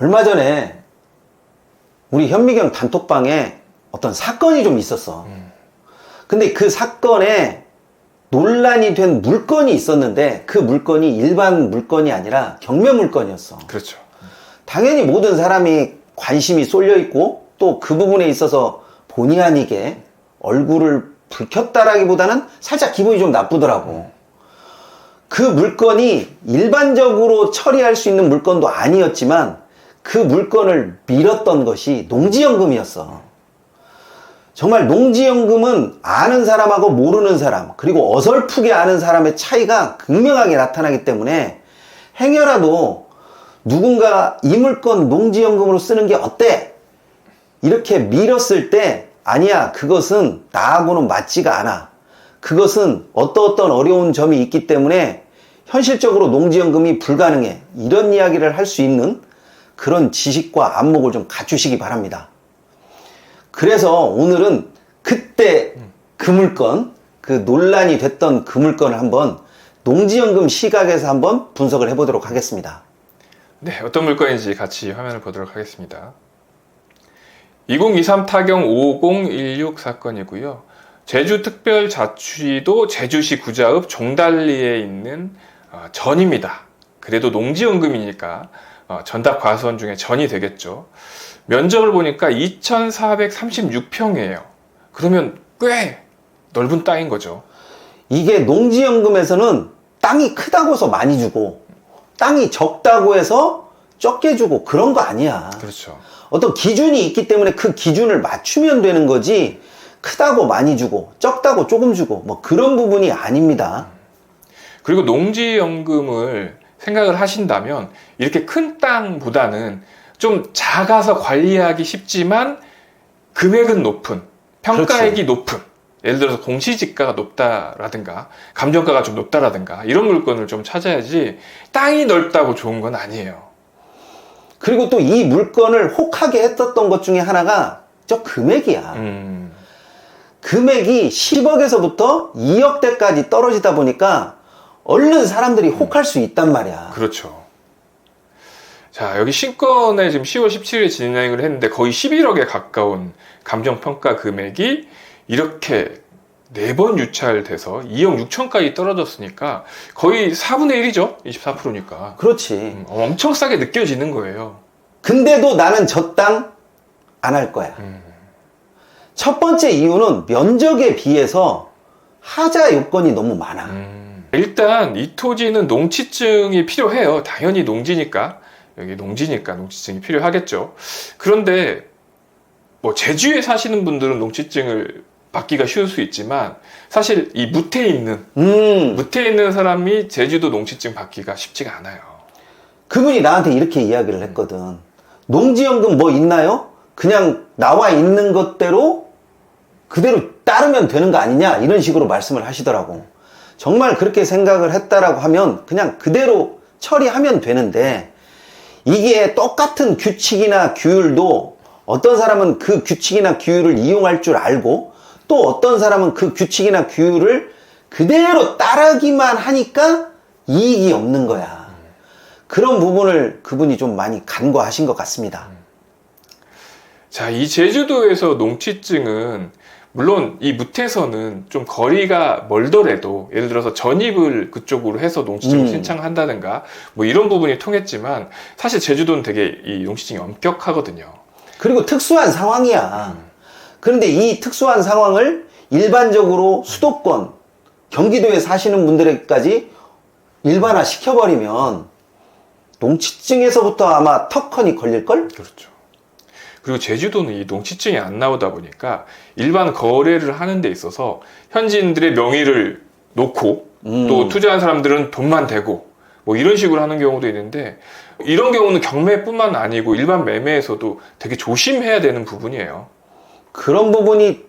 얼마 전에 우리 현미경 단톡방에 어떤 사건이 좀 있었어. 근데 그 사건에 논란이 된 물건이 있었는데 그 물건이 일반 물건이 아니라 경매 물건이었어. 그렇죠. 당연히 모든 사람이 관심이 쏠려 있고 또 그 부분에 있어서 본의 아니게 얼굴을 붉혔다라기보다는 살짝 기분이 좀 나쁘더라고. 그 물건이 일반적으로 처리할 수 있는 물건도 아니었지만 그 물건을 밀었던 것이 농지연금이었어. 정말 농지연금은 아는 사람하고 모르는 사람, 그리고 어설프게 아는 사람의 차이가 극명하게 나타나기 때문에 행여라도 누군가가 이 물건 농지연금으로 쓰는 게 어때? 이렇게 밀었을 때 아니야, 그것은 나하고는 맞지가 않아. 그것은 어떤 어려운 점이 있기 때문에 현실적으로 농지연금이 불가능해. 이런 이야기를 할 수 있는 그런 지식과 안목을 좀 갖추시기 바랍니다. 그래서 오늘은 그때 그 물건, 그 논란이 됐던 그 물건을 한번 농지연금 시각에서 한번 분석을 해보도록 하겠습니다. 네, 어떤 물건인지 같이 화면을 보도록 하겠습니다. 2023 타경 5016 사건이고요. 제주특별자치도 제주시 구자읍 종달리에 있는 전입니다. 그래도 농지연금이니까 전답 과수원 중에 전이 되겠죠. 면적을 보니까 2436평이에요. 그러면 꽤 넓은 땅인 거죠. 이게 농지연금에서는 땅이 크다고 해서 많이 주고 땅이 적다고 해서 적게 주고 그런 거 아니야. 그렇죠. 어떤 기준이 있기 때문에 그 기준을 맞추면 되는 거지, 크다고 많이 주고 적다고 조금 주고 뭐 그런 부분이 아닙니다. 그리고 농지연금을 생각을 하신다면 이렇게 큰 땅보다는 좀 작아서 관리하기 쉽지만 금액은 높은, 평가액이 높은, 예를 들어서 공시지가가 높다라든가 감정가가 좀 높다라든가 이런 물건을 좀 찾아야지 땅이 넓다고 좋은 건 아니에요. 그리고 또 이 물건을 혹하게 했었던 것 중에 하나가 저 금액이야. 금액이 10억에서부터 2억대까지 떨어지다 보니까 얼른 사람들이 혹할 수 있단 말이야. 그렇죠. 자, 여기 신건에 지금 10월 17일에 진행을 했는데 거의 11억에 가까운 감정평가 금액이 이렇게 4번 유찰돼서 2억 6천까지 떨어졌으니까 거의 4분의 1이죠. 24%니까. 그렇지. 엄청 싸게 느껴지는 거예요. 근데도 나는 저 땅 안 할 거야. 첫 번째 이유는 면적에 비해서 하자 요건이 너무 많아. 일단 이 토지는 농지증이 필요해요. 당연히 농지니까. 여기 농지니까 농지증이 필요하겠죠. 그런데 뭐 제주에 사시는 분들은 농지증을 받기가 쉬울 수 있지만 사실 이 무태에 있는 사람이 제주도 농지증 받기가 쉽지가 않아요. 그분이 나한테 이렇게 이야기를 했거든. 농지연금 뭐 있나요? 그냥 나와 있는 것대로 그대로 따르면 되는 거 아니냐, 이런 식으로 말씀을 하시더라고. 정말 그렇게 생각을 했다라고 하면 그냥 그대로 처리하면 되는데, 이게 똑같은 규칙이나 규율도 어떤 사람은 그 규칙이나 규율을 이용할 줄 알고 또 어떤 사람은 그 규칙이나 규율을 그대로 따르기만 하니까 이익이 없는 거야. 그런 부분을 그분이 좀 많이 간과하신 것 같습니다. 자, 이 제주도에서 농지증은 물론 이 무태에서는 좀 거리가 멀더라도 예를 들어서 전입을 그쪽으로 해서 농지증을 신청한다든가 뭐 이런 부분이 통했지만 사실 제주도는 되게 이 농지증이 엄격하거든요. 그리고 특수한 상황이야. 그런데 이 특수한 상황을 일반적으로 수도권, 경기도에 사시는 분들에게까지 일반화 시켜버리면 농지증에서부터 아마 턱컨이 걸릴걸? 그렇죠. 그리고 제주도는 이 농지증이 안 나오다 보니까 일반 거래를 하는 데 있어서 현지인들의 명의를 놓고 또 투자한 사람들은 돈만 대고 뭐 이런 식으로 하는 경우도 있는데, 이런 경우는 경매뿐만 아니고 일반 매매에서도 되게 조심해야 되는 부분이에요. 그런 부분이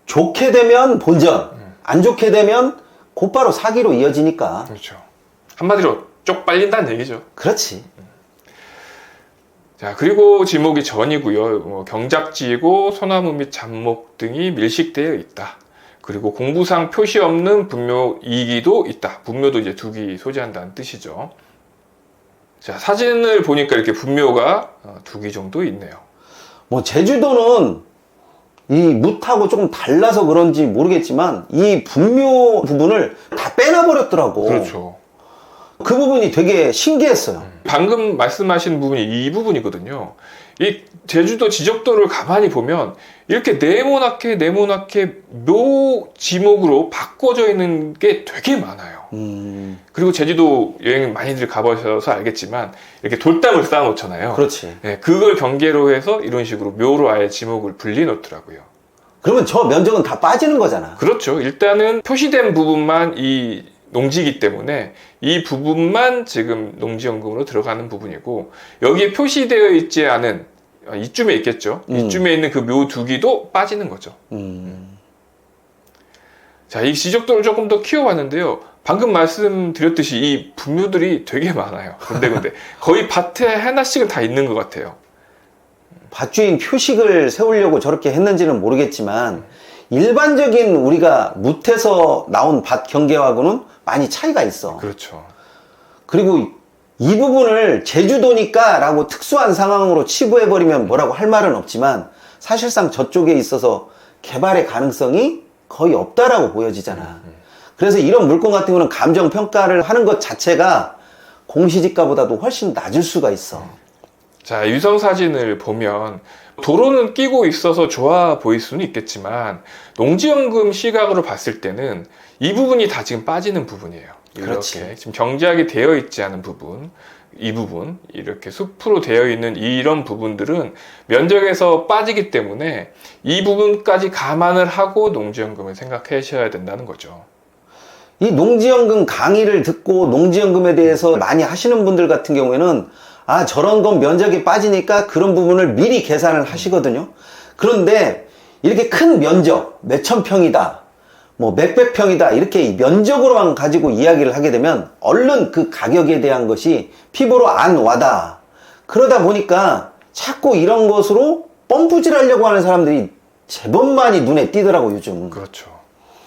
좋게 되면 본전, 안 좋게 되면 곧바로 사기로 이어지니까. 그렇죠. 한마디로 쪽 빨린다는 얘기죠. 그렇지. 자, 그리고 지목이 전이고요. 경작지이고 소나무 및 잡목 등이 밀식되어 있다. 그리고 공부상 표시 없는 분묘 2기도 있다. 분묘도 이제 2기 소지한다는 뜻이죠. 자, 사진을 보니까 이렇게 분묘가 2기 정도 있네요. 뭐 제주도는 이 뭇하고 조금 달라서 그런지 모르겠지만 이 분묘 부분을 다 빼놔버렸더라고. 그렇죠. 그 부분이 되게 신기했어요. 방금 말씀하신 부분이 이 부분이거든요. 이 제주도 지적도를 가만히 보면 이렇게 네모나게 묘 지목으로 바꿔져 있는 게 되게 많아요. 그리고 제주도 여행 많이들 가보셔서 알겠지만 이렇게 돌담을 쌓아 놓잖아요. 그렇지. 네, 그걸 경계로 해서 이런 식으로 묘로 아예 지목을 분리 놓더라고요. 그러면 저 면적은 다 빠지는 거잖아. 그렇죠. 일단은 표시된 부분만 이 농지이기 때문에 이 부분만 지금 농지연금으로 들어가는 부분이고, 여기에 표시되어 있지 않은, 이쯤에 있겠죠. 이쯤에 있는 그 묘 2기도 빠지는 거죠. 자, 이 지적도를 조금 더 키워봤는데요. 방금 말씀드렸듯이 이 분묘들이 되게 많아요. 근데 거의 밭에 하나씩은 다 있는 것 같아요. 밭주인 표식을 세우려고 저렇게 했는지는 모르겠지만 일반적인 우리가 뭇에서 나온 밭 경계하고는 많이 차이가 있어. 그렇죠. 그리고 이 부분을 제주도니까 라고 특수한 상황으로 치부해버리면 뭐라고 할 말은 없지만 사실상 저쪽에 있어서 개발의 가능성이 거의 없다라고 보여지잖아. 그래서 이런 물건 같은 경우는 감정평가를 하는 것 자체가 공시지가보다도 훨씬 낮을 수가 있어. 자, 위성 사진을 보면 도로는 끼고 있어서 좋아 보일 수는 있겠지만 농지연금 시각으로 봤을 때는 이 부분이 다 지금 빠지는 부분이에요. 이렇게 그렇지. 지금 경작이 되어 있지 않은 부분, 이 부분, 이렇게 숲으로 되어 있는 이런 부분들은 면적에서 빠지기 때문에 이 부분까지 감안을 하고 농지연금을 생각하셔야 된다는 거죠. 이 농지연금 강의를 듣고 농지연금에 대해서 많이 하시는 분들 같은 경우에는 아, 저런 건 면적이 빠지니까 그런 부분을 미리 계산을 하시거든요. 그런데 이렇게 큰 면적, 몇천 평이다, 뭐 몇백 평이다, 이렇게 면적으로만 가지고 이야기를 하게 되면 얼른 그 가격에 대한 것이 피부로 안 와닿아. 그러다 보니까 자꾸 이런 것으로 펌프질 하려고 하는 사람들이 제법 많이 눈에 띄더라고, 요즘. 그렇죠.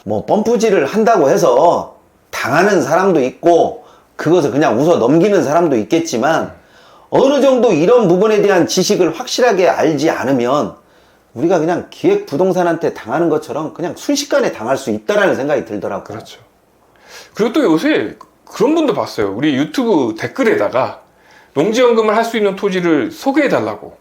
뭐 펌프질을 한다고 해서 당하는 사람도 있고 그것을 그냥 웃어 넘기는 사람도 있겠지만 어느 정도 이런 부분에 대한 지식을 확실하게 알지 않으면 우리가 그냥 기획부동산한테 당하는 것처럼 그냥 순식간에 당할 수 있다라는 생각이 들더라고요. 그렇죠. 그리고 또 요새 그런 분도 봤어요. 우리 유튜브 댓글에다가 농지연금을 할 수 있는 토지를 소개해달라고.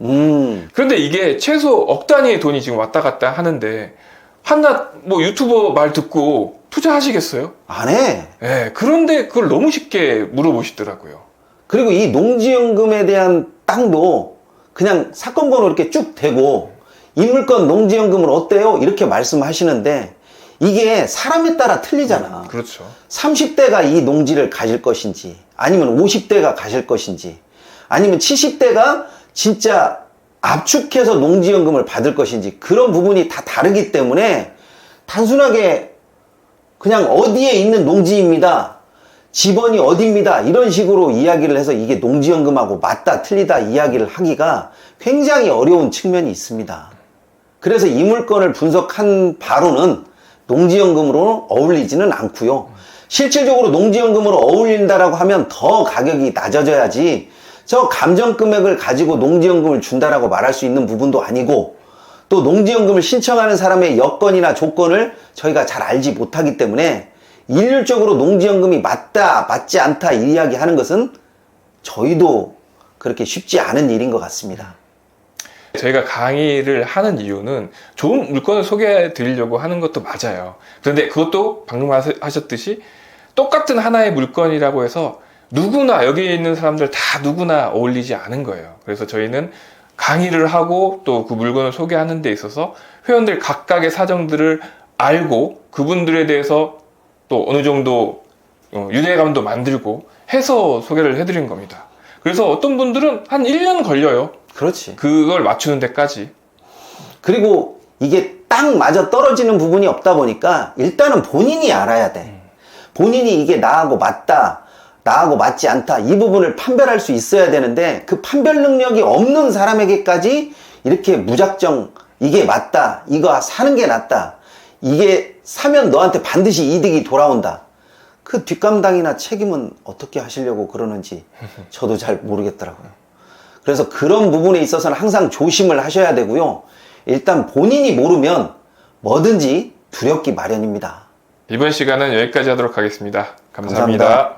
그런데 이게 최소 억 단위의 돈이 지금 왔다 갔다 하는데 한낱 뭐 유튜버 말 듣고 투자하시겠어요? 안 해. 네, 그런데 그걸 너무 쉽게 물어보시더라고요. 그리고 이 농지연금에 대한 땅도 그냥 사건 번호 이렇게 쭉 대고 이 물건 농지연금을 어때요? 이렇게 말씀하시는데 이게 사람에 따라 틀리잖아. 그렇죠. 30대가 이 농지를 가질 것인지 아니면 50대가 가질 것인지 아니면 70대가 진짜 압축해서 농지연금을 받을 것인지 그런 부분이 다 다르기 때문에 단순하게 그냥 어디에 있는 농지입니다, 지번이 어디입니다, 이런 식으로 이야기를 해서 이게 농지연금하고 맞다 틀리다 이야기를 하기가 굉장히 어려운 측면이 있습니다. 그래서 이 물건을 분석한 바로는 농지연금으로 어울리지는 않고요. 실질적으로 농지연금으로 어울린다라고 하면 더 가격이 낮아져야지 저 감정금액을 가지고 농지연금을 준다라고 말할 수 있는 부분도 아니고 또 농지연금을 신청하는 사람의 여건이나 조건을 저희가 잘 알지 못하기 때문에 일률적으로 농지연금이 맞다 맞지 않다 이야기하는 것은 저희도 그렇게 쉽지 않은 일인 것 같습니다. 저희가 강의를 하는 이유는 좋은 물건을 소개해 드리려고 하는 것도 맞아요. 그런데 그것도 방금 하셨듯이 똑같은 하나의 물건이라고 해서 누구나 여기에 있는 사람들 다 누구나 어울리지 않은 거예요. 그래서 저희는 강의를 하고 또 그 물건을 소개하는 데 있어서 회원들 각각의 사정들을 알고 그분들에 대해서 또 어느 정도 유대감도 만들고 해서 소개를 해드린 겁니다. 그래서 어떤 분들은 한 1년 걸려요. 그렇지. 그걸 맞추는 데까지. 그리고 이게 딱 맞아 떨어지는 부분이 없다 보니까 일단은 본인이 알아야 돼. 본인이 이게 나하고 맞다, 나하고 맞지 않다, 이 부분을 판별할 수 있어야 되는데 그 판별 능력이 없는 사람에게까지 이렇게 무작정 이게 맞다, 이거 사는 게 낫다, 이게 사면 너한테 반드시 이득이 돌아온다, 그 뒷감당이나 책임은 어떻게 하시려고 그러는지 저도 잘 모르겠더라고요. 그래서 그런 부분에 있어서는 항상 조심을 하셔야 되고요. 일단 본인이 모르면 뭐든지 두렵기 마련입니다. 이번 시간은 여기까지 하도록 하겠습니다. 감사합니다. 감사합니다.